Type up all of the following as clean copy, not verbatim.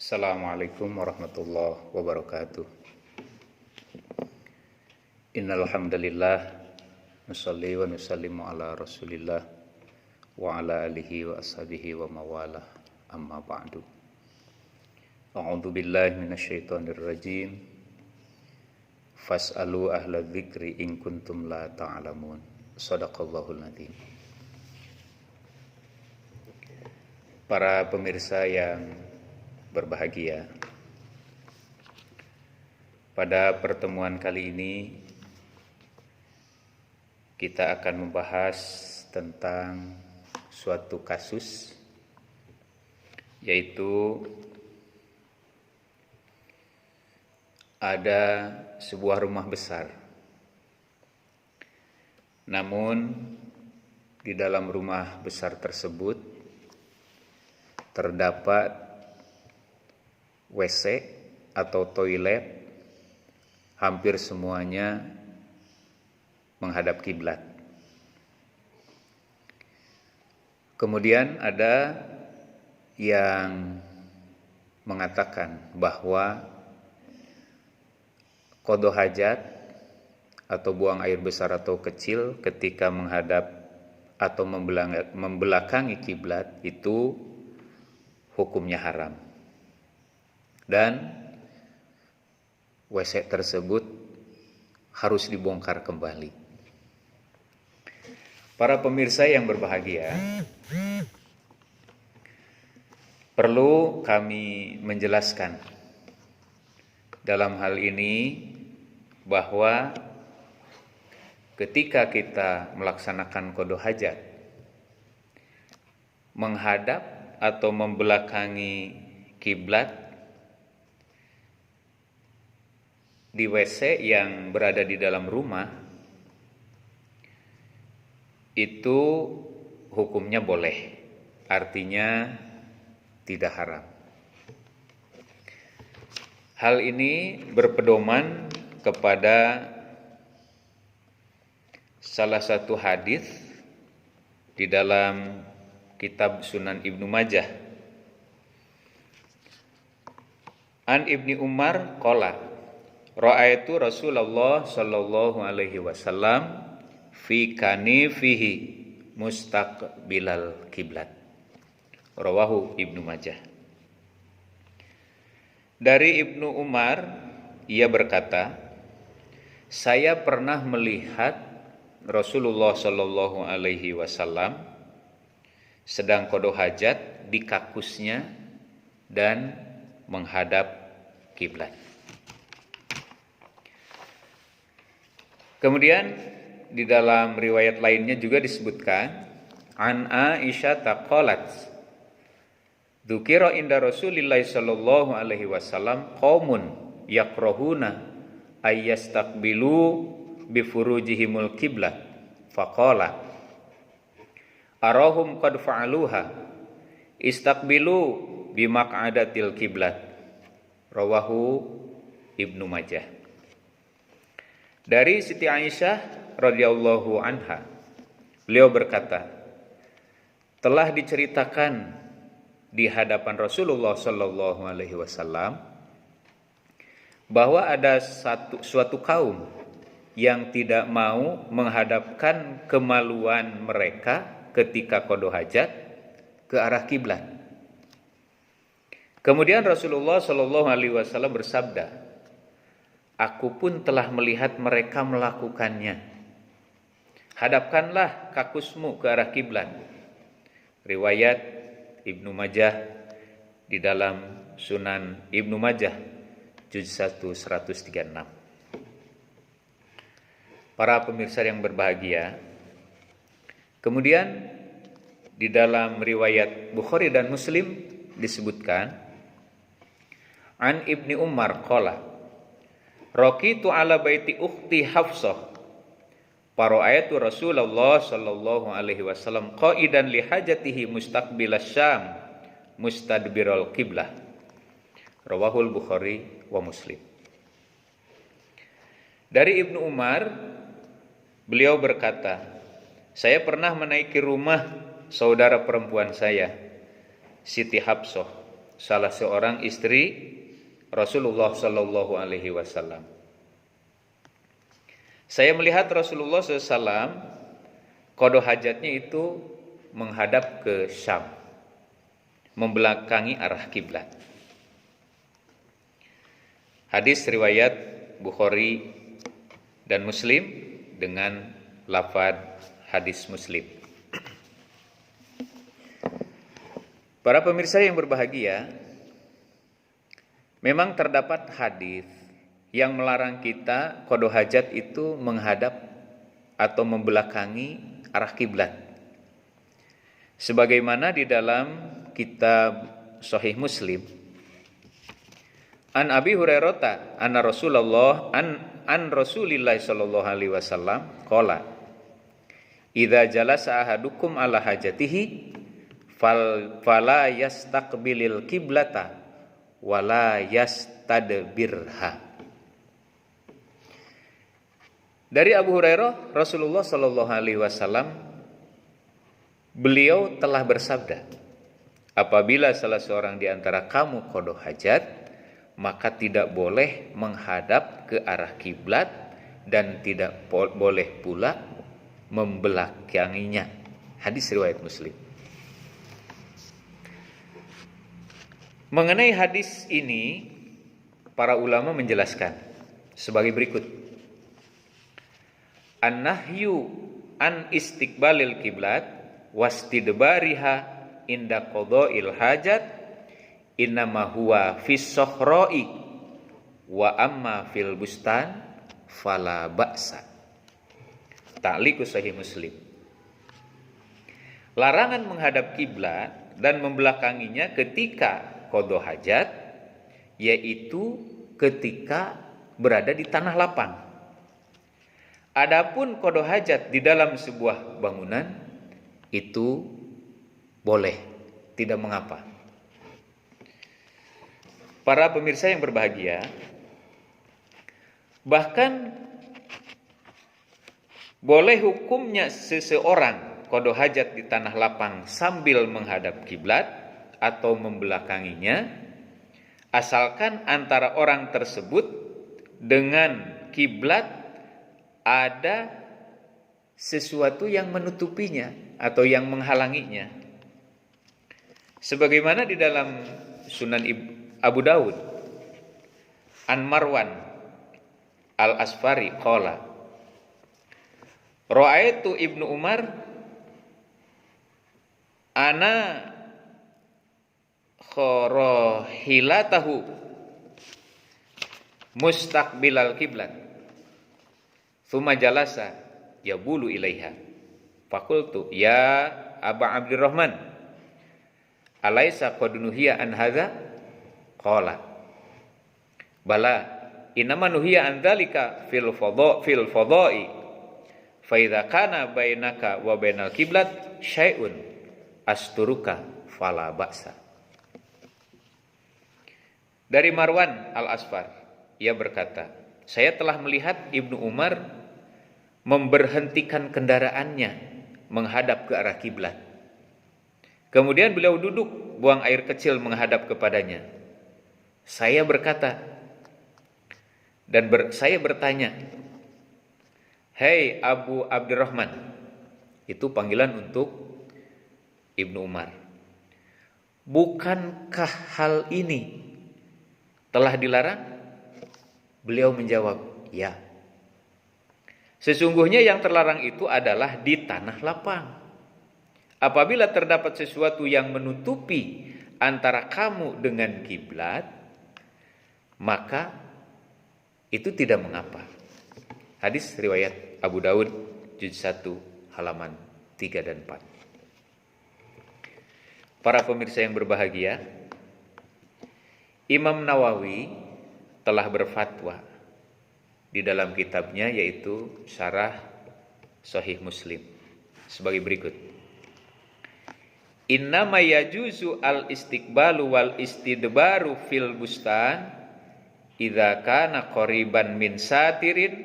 Assalamualaikum warahmatullahi wabarakatuh. Innal hamdalillah nusalli wa nusallimu ala Rasulillah wa ala alihi wa ashabihi wa mawalah. Amma ba'du. A'udzu billahi minasyaitonir rajim. Fas'alu ahla dzikri in kuntum la ta'lamun. Shadaqallahul nadzim. Para pemirsa yang berbahagia, pada pertemuan kali ini kita akan membahas tentang suatu kasus, yaitu ada sebuah rumah besar, namun di dalam rumah besar tersebut terdapat WC atau toilet hampir semuanya menghadap kiblat. Kemudian ada yang mengatakan bahwa qada hajat atau buang air besar atau kecil ketika menghadap atau membelakangi kiblat itu hukumnya haram. Dan WC tersebut harus dibongkar kembali. Para pemirsa yang berbahagia, perlu kami menjelaskan dalam hal ini bahwa ketika kita melaksanakan qada hajat, menghadap atau membelakangi kiblat di WC yang berada di dalam rumah, itu hukumnya boleh, artinya tidak haram. Hal ini berpedoman kepada salah satu hadis di dalam kitab Sunan Ibnu Majah. An Ibni Umar qala ra'aitu Rasulullah sallallahu alaihi wasallam fi kanifihi mustaqbilal kiblat. Rawahu Ibnu Majah. Dari Ibnu Umar, ia berkata, saya pernah melihat Rasulullah sallallahu alaihi wasallam sedang qada hajat di kakusnya dan menghadap kiblat. Kemudian di dalam riwayat lainnya juga disebutkan an Aisyah taqalat dzukira inda Rasulillah sallallahu alaihi wasallam qaumun yakrahuna ayyastaqbilu bi furujihimul qiblah faqala arahum qad fa'aluha istaqbilu bi maq'adatil qiblat. Rawahu Ibnu Majah. Dari Siti Aisyah radhiyallahu anha, beliau berkata, telah diceritakan di hadapan Rasulullah sallallahu alaihi wasallam bahwa ada suatu kaum yang tidak mau menghadapkan kemaluan mereka ketika qada hajat ke arah kiblat. Kemudian Rasulullah sallallahu alaihi wasallam bersabda, aku pun telah melihat mereka melakukannya. Hadapkanlah kakusmu ke arah kiblat. Riwayat Ibnu Majah di dalam Sunan Ibnu Majah juz 1 136. Para pemirsa yang berbahagia, kemudian di dalam riwayat Bukhari dan Muslim disebutkan an Ibni Umar qala raqitu ala baiti ukhti Hafsah para'aitu Rasulullah sallallahu alaihi wasallam qa'idan li hajatihi mustaqbilas Syam mustadbiral qiblah. Rawahul Bukhari wa Muslim. Dari Ibnu Umar, beliau berkata, saya pernah menaiki rumah saudara perempuan saya, Siti Hafsah, salah seorang istri Rasulullah Sallallahu Alaihi Wasallam. Saya melihat Rasulullah SAW qada hajatnya itu menghadap ke Syam, membelakangi arah kiblat. Hadis riwayat Bukhari dan Muslim dengan lafaz hadis Muslim. Para pemirsa yang berbahagia, memang terdapat hadis yang melarang kita qada hajat itu menghadap atau membelakangi arah kiblat. Sebagaimana di dalam kitab Sahih Muslim, An Abi Hurairah anna Rasulullah an Rasulillah sallallahu alaihi wasallam qala idza jalasa ahadukum ala hajatihi fala yastaqbilil kiblata wala yastadbirha. Dari Abu Hurairah, Rasulullah sallallahu alaihi wasallam beliau telah bersabda, apabila salah seorang di antara kamu qada hajat, maka tidak boleh menghadap ke arah kiblat dan tidak boleh pula membelakanginya. Hadis riwayat Muslim. Mengenai hadis ini, para ulama menjelaskan sebagai berikut. An-nahyu an istiqbalil kiblat wastidbariha inda qada'il hajat innama huwa fis sohra'i wa amma fil bustan fala ba'sa. Ta'liqus Sahih Muslim. Larangan menghadap kiblat dan membelakanginya ketika qada hajat, yaitu ketika berada di tanah lapang. Adapun qada hajat di dalam sebuah bangunan itu boleh, tidak mengapa. Para pemirsa yang berbahagia, bahkan boleh hukumnya seseorang qada hajat di tanah lapang sambil menghadap kiblat atau membelakanginya, asalkan antara orang tersebut dengan kiblat ada sesuatu yang menutupinya atau yang menghalanginya. Sebagaimana di dalam Sunan Abu Dawud, An Marwan Al-Asfari qala ra'aitu Ibnu Umar ana khorahilatahu mustaqbilal kiblat thumma jalasa yabulu ilaiha faqultu ya Aba Abdurrahman alaysa qad nuhiya an hadza qala bala inama nuhiya an dzalika fil fadha'i fa idza kana bainaka wa bainal kiblat syai'un asturuka fala ba'sa. Dari Marwan Al-Asfar, ia berkata, saya telah melihat Ibnu Umar memberhentikan kendaraannya menghadap ke arah kiblat. Kemudian beliau duduk, buang air kecil menghadap kepadanya. Saya berkata dan saya bertanya, "Hei Abu Abdurrahman," itu panggilan untuk Ibnu Umar, "bukankah hal ini telah dilarang?" Beliau menjawab, "Ya." Sesungguhnya yang terlarang itu adalah di tanah lapang. Apabila terdapat sesuatu yang menutupi antara kamu dengan kiblat, maka itu tidak mengapa. Hadis riwayat Abu Dawud juz 1 halaman 3 dan 4. Para pemirsa yang berbahagia, Imam Nawawi telah berfatwa di dalam kitabnya yaitu Syarah Sahih Muslim sebagai berikut. Innama yajuzu al-istiqbalu wal istidbaru fil bustan idza kana qariban min satirin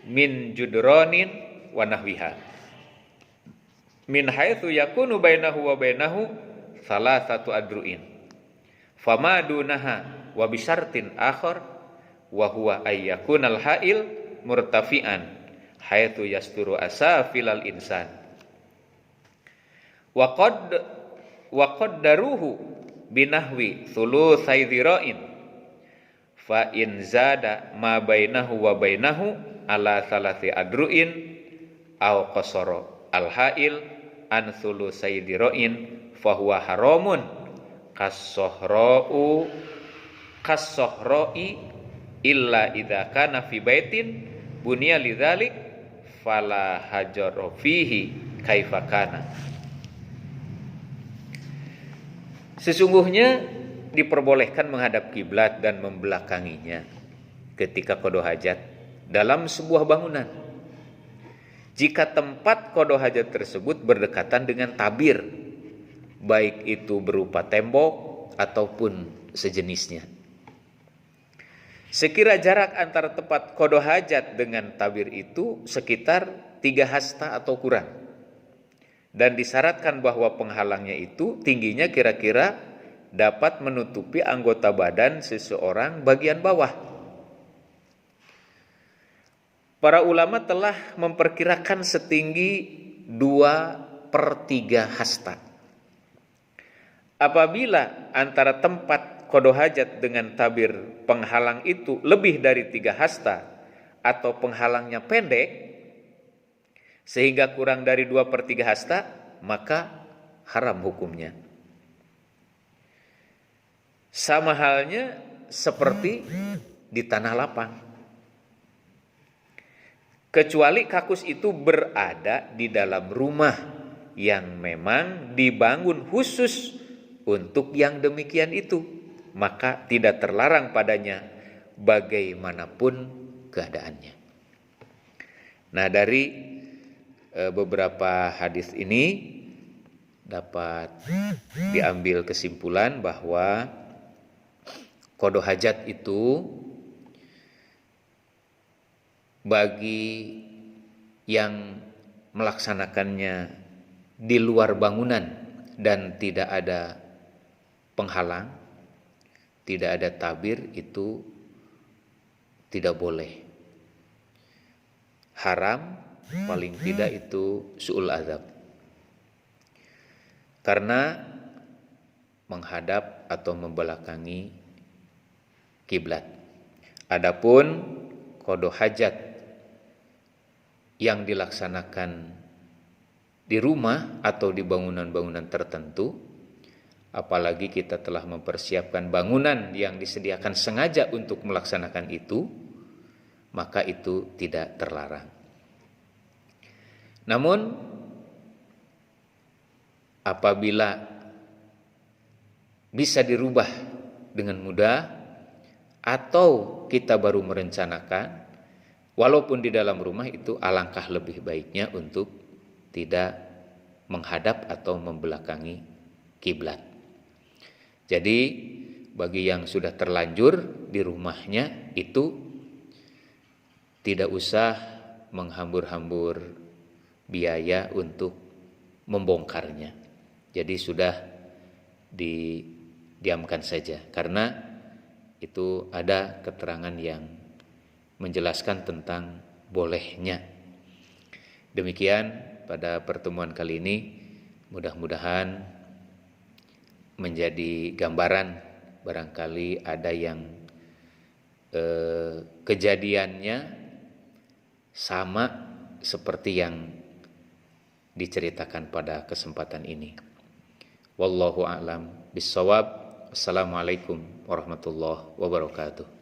min judronin wa nahwiha min haitsu yakunu bainahu wa bainahu salasatu adru'in Fama dunaha wa bisyartin akhar wa huwa ayyakunal ha'il murtafi'an haitsu yasturu asafilal insan wa qaddaruhu binahwi thulutsai dzira'in fa in zada ma bainahu wa bainahu ala thalathi adru'in aw qasara al ha'il an thulutsai dzira'in fa huwa haramun kassohra'i illa idza kana fi baitin bunya lidzalik fala hajara fihi kaifa kana. Sesungguhnya diperbolehkan menghadap kiblat dan membelakanginya ketika qada hajat dalam sebuah bangunan jika tempat qada hajat tersebut berdekatan dengan tabir, baik itu berupa tembok ataupun sejenisnya. Sekira jarak antara tempat qada hajat dengan tabir itu sekitar 3 hasta atau kurang, dan disyaratkan bahwa penghalangnya itu tingginya kira-kira dapat menutupi anggota badan seseorang bagian bawah. Para ulama telah memperkirakan setinggi 2/3 hasta. Apabila antara tempat qada hajat dengan tabir penghalang itu lebih dari 3 hasta atau penghalangnya pendek sehingga kurang dari 2/3 hasta, maka haram hukumnya. Sama halnya seperti di tanah lapang. Kecuali kakus itu berada di dalam rumah yang memang dibangun khusus untuk yang demikian itu, maka tidak terlarang padanya bagaimanapun keadaannya. Nah, dari beberapa hadis ini dapat diambil kesimpulan bahwa qada hajat itu bagi yang melaksanakannya di luar bangunan dan tidak ada penghalang, tidak ada tabir, itu tidak boleh. Haram, paling tidak itu su'ul azab. Karena menghadap atau membelakangi kiblat. Adapun qada hajat yang dilaksanakan di rumah atau di bangunan-bangunan tertentu, apalagi kita telah mempersiapkan bangunan yang disediakan sengaja untuk melaksanakan itu, maka itu tidak terlarang. Namun apabila bisa dirubah dengan mudah atau kita baru merencanakan, walaupun di dalam rumah, itu alangkah lebih baiknya untuk tidak menghadap atau membelakangi kiblat. Jadi bagi yang sudah terlanjur di rumahnya itu tidak usah menghambur-hambur biaya untuk membongkarnya. Jadi sudah didiamkan saja, karena itu ada keterangan yang menjelaskan tentang bolehnya. Demikian pada pertemuan kali ini, mudah-mudahan menjadi gambaran. Barangkali ada yang kejadiannya sama seperti yang diceritakan pada kesempatan ini. Wallahu a'lam bishawab. Assalamualaikum warahmatullahi wabarakatuh.